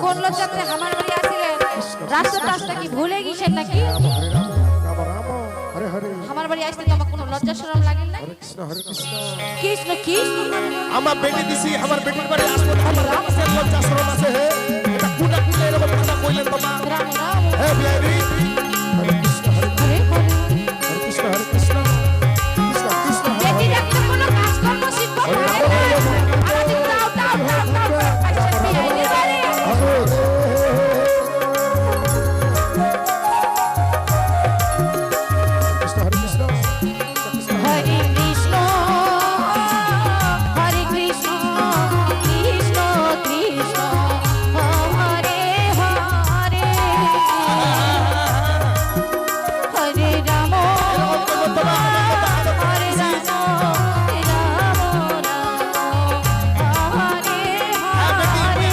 কোন লজ্জাতে আমার বাড়ি আসিলেন? রাস্তা কি ভুলে গেছেন নাকি? আমার বাড়ি আসতে কি আমার কোনো লজ্জা শরম লাগে না? কৃষ্ণ কৃষ্ণ আমার বেটি দিছি, আমার বেটির বাড়ি আসলে আমার রামসের লজ্জা শরম আছে। হে এটা কুনা কুনা এরকম কথা কইলেন তোমা? রাম রাম হে বিহারি হরে কৃষ্ণ হরে হরে হরে কৃষ্ণ হরে কৃষ্ণ কৃষ্ণ কৃষ্ণ বেটি রাখতে কোনো কাজ কর্ম শিখবো না। আমাদের দাও দাও দাও দাও আচ্ছা বিহাইলে বাড়ি হরে কৃষ্ণ হরে কৃষ্ণ কৃষ্ণ কৃষ্ণ হরে হরে হরে রাম হরে রাম রাম রাম হরে হরে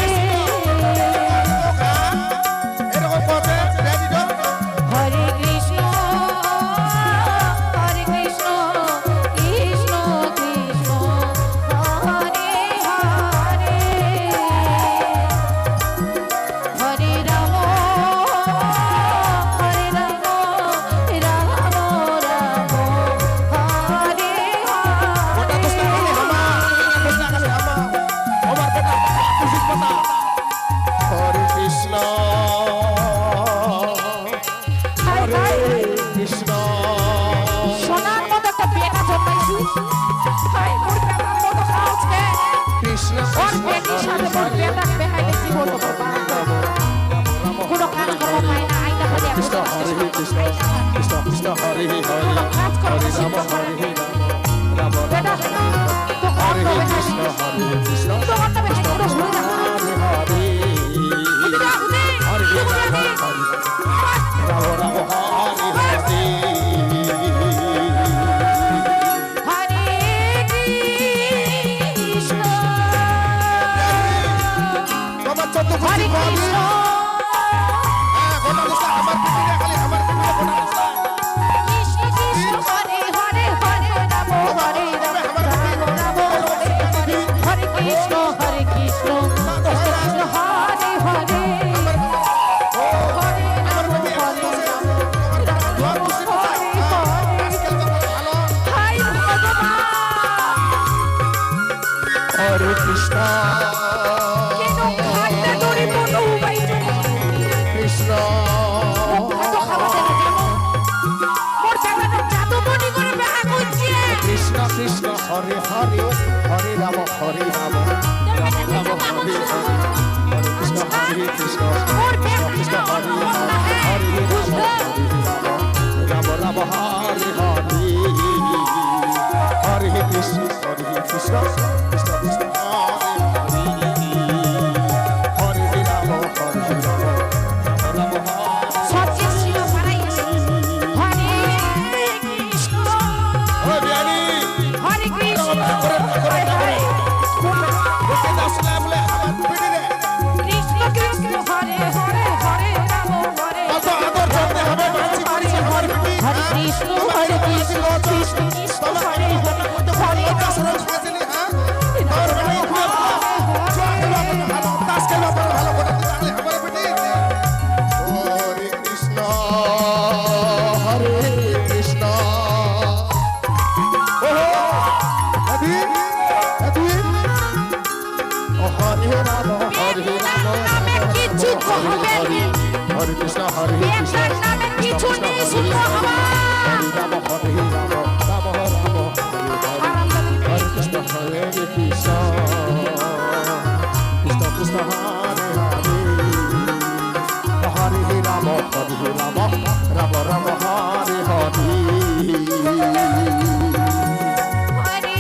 এরকম কথা রেডি দাও। হরে কৃষ্ণ কৃষ্ণ কৃষ্ণ হরে হরে হরে রাম রাম রাম হরে ওটা তো সামনে আমার প্রশ্ন আছে আমার বেটা খুশি কথা। হরে কৃষ্ণ হরে কৃষ্ণ সোনার মতো একটা বেটা জন্মাইছিস। হাই মোর বেটার মতো খাওয়াচ্ছে। কৃষ্ণ ওর বেটির সাথে মোর বেটা বেহাইলে কি হতো বাবা? কোনো কাজ করবো পাই না, আইনা হলে এখন কৃষ্ণ হরে কৃষ্ণ কৃষ্ণ কৃষ্ণ হরে হরে কোনো কাজ করবো হরে রাম শিখবো হরে না। রাম রাম বেটা রাম তো হরে অন্য কৃষ্ণ বেহাইলে হরে কৃষ্ণ তো অন্য বেহাইলে পুরো ঘুরে যাবো। হরে হরে উদিরা উদি হরে উদিরা রাম উদি হরে রাম রাম হরে হরে হরে কৃষ্ণ বাবা চন্দ্র হরে কৃষ্ণ গোটা দোস্ত আমার পিঠে খালি আমার পিঠে গোটা দোস্ত কৃষ্ণ কৃষ্ণ হরে হরে হরে রাম হরে রাম রাম রাম হরে হরে হরে কৃষ্ণ হরে কৃষ্ণ কৃষ্ণ কৃষ্ণ হরে হরে হরে আমার রাম বেটি হরে রাম দোয়া খুশি কথা আজকাল তো ভালো হাই ভগবান হরে কৃষ্ণ কেন খাইতে দড়ি মনো বাইরে কৃষ্ণ ভালো খাওয়াতে না কেন মোর বেটাটা জাদু মনি করে বেহা করছে কৃষ্ণ কৃষ্ণ হরে হরে হরে রাম হরে রাম রাম রাম হরে হরে হরে কৃষ্ণ হরে কৃষ্ণ মোর কৃষ্ণ বেটা হরে হরে রাম রাম হরে হরে হরে কৃষ্ণ কৃষ্ণ কৃষ্ণ কৃষ্ণ হরে হরে হরে রাম হরে রাম রাম রাম হরে সত্যি ছিল পারাই হরে কৃষ্ণ ও বিয়ানি হরে কৃষ্ণ ওকে দাসলা বলে আমার পিঠে রে কৃষ্ণ কৃষ্ণ হরে হরে হরে রাম হরে কত আদর করতে হবে মানসি মানসি আমার পিঠে হরে কৃষ্ণ হরে কৃষ্ণ কৃষ্ণ কৃষ্ণ হরে হরে হরে দাসরা খাইছিলি হ্যাঁ আর মানে ভালো দাস কে ব্যাপারে ভালো কথা তাহলে আমার পিঠে হরে কৃষ্ণ হরে কৃষ্ণ ওহো আদি আদি ও হরে রাম হরে রাম নামে কিছু কহবে হরে কৃষ্ণ হরে কৃষ্ণ বেটার নামে কিছু নিশু কহবা হরে রাম হরে রাম রাম রাম হরে কৃষ্ণ হরে কৃষ্ণ কৃষ্ণ কৃষ্ণ হরে হরে হরে রাম রাম রাম হরে হরে হরে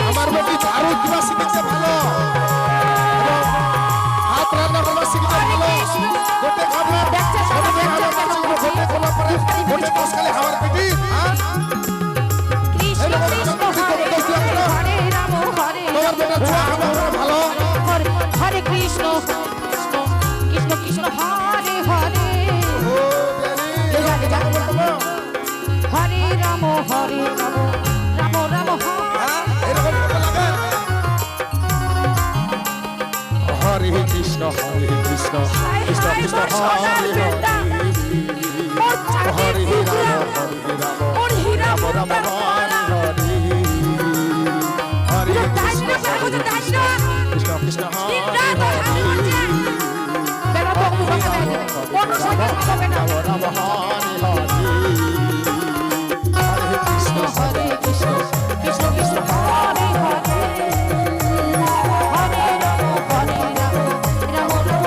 আমার বেটি ঝাড়ু দিবা শিখেছে ভালো হাত রান্না করা শিখেছে ভালো গোটে খাবে গোটে খোলা পরে গোটে দশ খালি আমার বেটি হ্যাঁ কৃষ্ণ কৃষ্ণ হরে হরে রাম হরে তোমার বেটা চা খাবে ভালো হরে কৃষ্ণ কৃষ্ণ কৃষ্ণ কৃষ্ণ হরে হরে ও বেরি হরে রাম হরে রাম রাম রাম হরে হ্যাঁ এরকম কথা লাগে হরে কৃষ্ণ কৃষ্ণ কৃষ্ণ হরে হরে মোর চাঁদের হরে টুকরা, রাম মোর হীরা রাম রাম মুক্তার মালা। হরে হরে পুরো কৃষ্ণ দাইনা কাগজে দাইনা, কৃষ্ণ কৃষ্ণ দিন হরে রাত ওর হাতে হরে বাজে। বেলা তো অগ্নি ভাঙা যায় না, কোনো সন্তান পাবে না। রাম রাম হরে হরে হরে কৃষ্ণ হরে কৃষ্ণ কৃষ্ণ কৃষ্ণ হরে হরে, হরে রাম হরে রাম, রাম রাম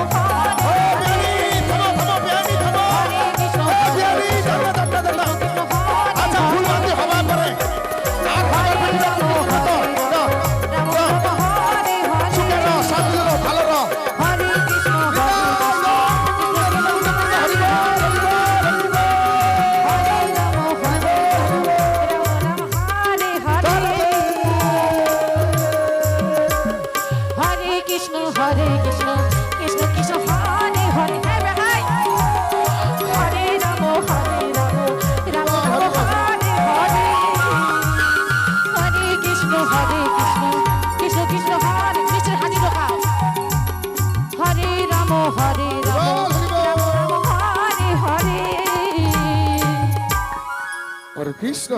হরে হরে, থামো থামো বিয়ানি থামো হরে কৃষ্ণ বিয়ানি দাঁড়া দাঁড়া দাঁড়া কৃষ্ণ হরে আচ্ছা ফুল বাঁধতে হওয়ার পরে আর হওয়ার পরে রাম রাম হরে হরে, সুখে রহ শান্তি রহ ভালো রহ হরে কৃষ্ণ হরে কৃষ্ণ হরে কৃষ্ণ কৃষ্ণ কৃষ্ণ হরে হরে, হরে রাম রাম রাম হরে হরে, হরে কৃষ্ণ কৃষ্ণ কৃষ্ণ হরে কৃষ্ণ হাজি ঢোকাও, হরে রাম রাম রাম হরে হরে। হরে কৃষ্ণ